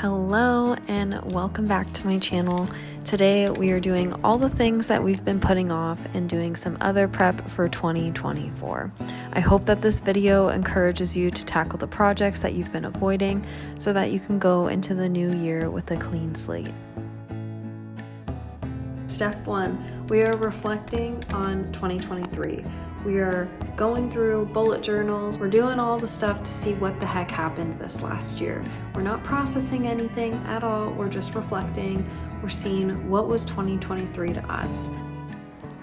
Hello and welcome back to my channel. Today we are doing all the things that we've been putting off and doing some other prep for 2024. I hope that this video encourages you to tackle the projects that you've been avoiding so that you can go into the new year with a clean slate. Step 1, we are reflecting on 2023. We are going through bullet journals. We're doing all the stuff to see what the heck happened this last year. We're not processing anything at all. We're just reflecting. We're seeing what was 2023 to us.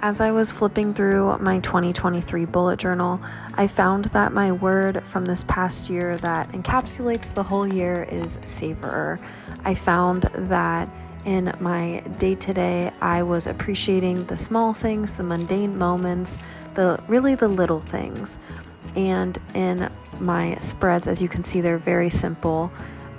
As I was flipping through my 2023 bullet journal, I found that my word from this past year that encapsulates the whole year is savorer. I found that in my day-to-day, I was appreciating the small things, the mundane moments, the little things. And in my spreads, as you can see, they're very simple.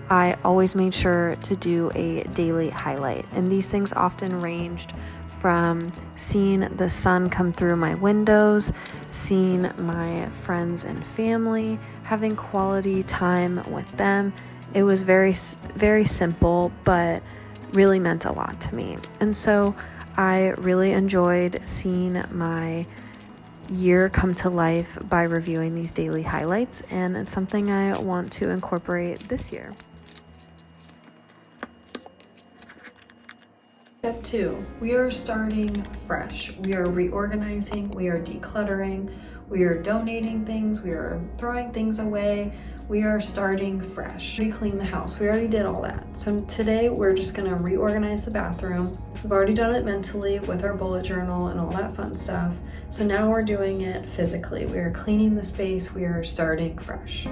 I always made sure to do a daily highlight. And these things often ranged from seeing the sun come through my windows, seeing my friends and family, having quality time with them. It was very, very simple, but really meant a lot to me. And so I really enjoyed seeing my year come to life by reviewing these daily highlights, and it's something I want to incorporate this year. Step 2, we are starting fresh. We are reorganizing, we are decluttering, we are donating things, we are throwing things away. We are starting fresh. We cleaned the house. We already did all that. So today we're just gonna reorganize the bathroom. We've already done it mentally with our bullet journal and all that fun stuff. So now we're doing it physically. We are cleaning the space. We are starting fresh.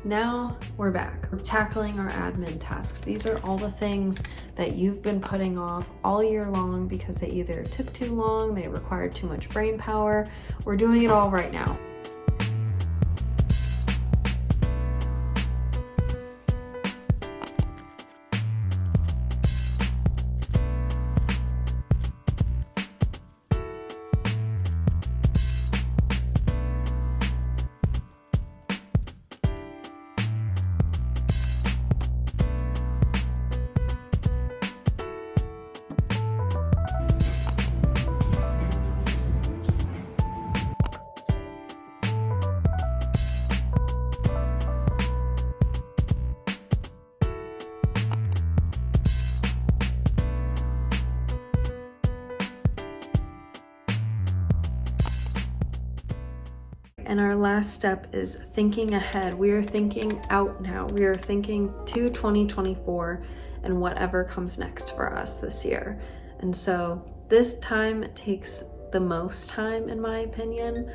Now we're back. We're tackling our admin tasks. These are all the things that you've been putting off all year long because they either took too long, they required too much brain power. We're doing it all right now. And our last step is thinking ahead. We are thinking out now. We are thinking to 2024 and whatever comes next for us this year. And so this time takes the most time, in my opinion,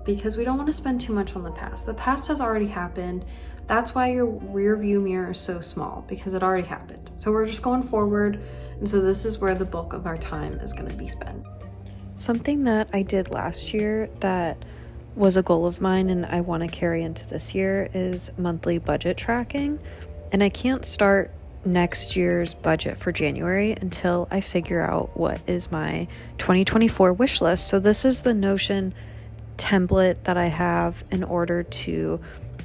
because we don't want to spend too much on the past. The past has already happened. That's why your rear view mirror is so small, because it already happened. So we're just going forward. And so this is where the bulk of our time is going to be spent. Something that I did last year that was a goal of mine and I want to carry into this year is monthly budget tracking. And I can't start next year's budget for January until I figure out what is my 2024 wish list. So this is the Notion template that I have in order to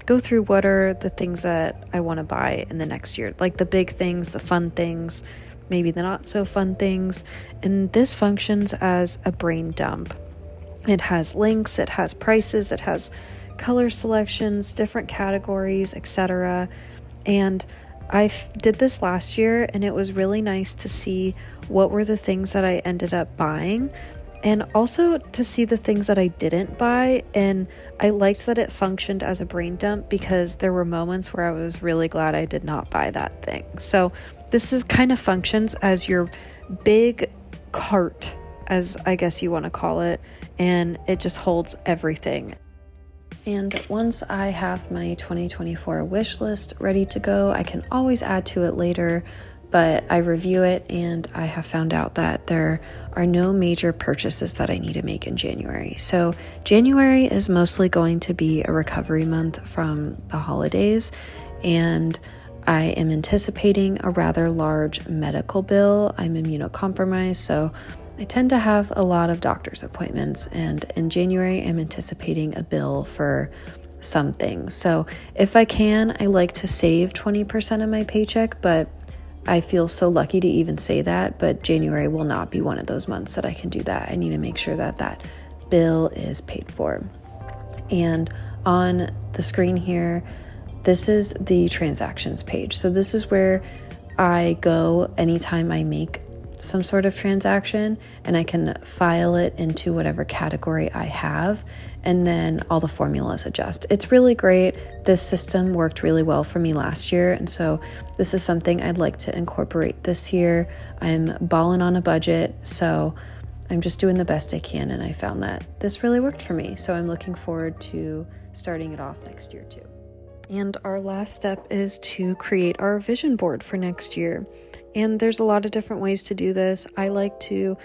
go through what are the things that I want to buy in the next year, like the big things, the fun things, maybe the not so fun things. And this functions as a brain dump. It has links, it has prices, it has color selections, different categories, etc. And I did this last year, and it was really nice to see what were the things that I ended up buying, and also to see the things that I didn't buy. And I liked that it functioned as a brain dump because there were moments where I was really glad I did not buy that thing. So this is kind of functions as your big cart, as I guess you want to call it, and it just holds everything. And once I have my 2024 wish list ready to go, I can always add to it later, but I review it and I have found out that there are no major purchases that I need to make in January. So January is mostly going to be a recovery month from the holidays, and I am anticipating a rather large medical bill. I'm immunocompromised, so I tend to have a lot of doctor's appointments, and in January, I'm anticipating a bill for some things. So if I can, I like to save 20% of my paycheck, but I feel so lucky to even say that, but January will not be one of those months that I can do that. I need to make sure that that bill is paid for. And on the screen here, this is the transactions page. So this is where I go anytime I make some sort of transaction, and I can file it into whatever category I have, and then all the formulas adjust. It's really great. This system worked really well for me last year, and so this is something I'd like to incorporate this year. I'm balling on a budget, so I'm just doing the best I can, and I found that this really worked for me. So I'm looking forward to starting it off next year too. And our last step is to create our vision board for next year. And there's a lot of different ways to do this. I like to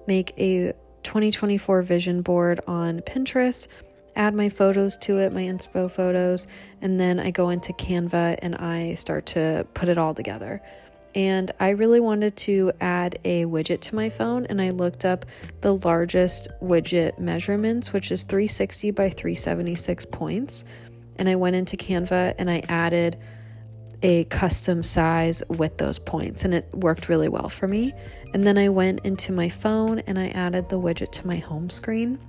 make a 2024 vision board on Pinterest, add my photos to it, my inspo photos, and then I go into Canva and I start to put it all together. And I really wanted to add a widget to my phone, and I looked up the largest widget measurements, which is 360 by 376 points. And I went into Canva and I added a custom size with those points, and it worked really well for me. And then I went into my phone and I added the widget to my home screen.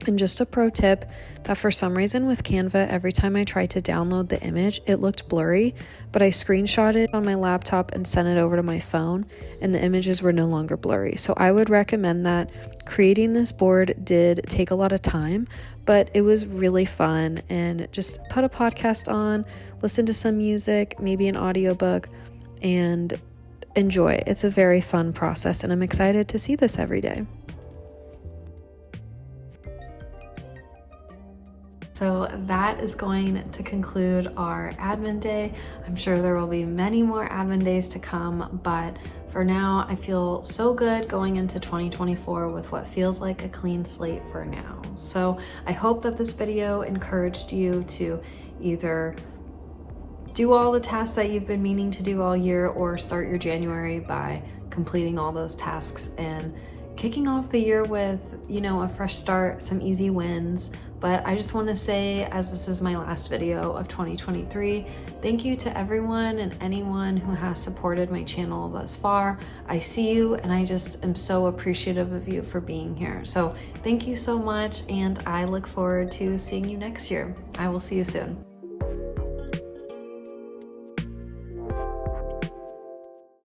And just a pro tip, that for some reason with Canva, every time I tried to download the image, it looked blurry, but I screenshot it on my laptop and sent it over to my phone, and the images were no longer blurry. So I would recommend that. Creating this board did take a lot of time, but it was really fun. And just put a podcast on, listen to some music, maybe an audiobook, and enjoy. It's a very fun process, and I'm excited to see this every day. So that is going to conclude our admin day. I'm sure there will be many more admin days to come, but for now, I feel so good going into 2024 with what feels like a clean slate for now. So I hope that this video encouraged you to either do all the tasks that you've been meaning to do all year, or start your January by completing all those tasks and kicking off the year with, a fresh start, some easy wins. But I just want to say, as this is my last video of 2023, thank you to everyone and anyone who has supported my channel thus far. I see you, and I just am so appreciative of you for being here. So thank you so much, and I look forward to seeing you next year. I will see you soon.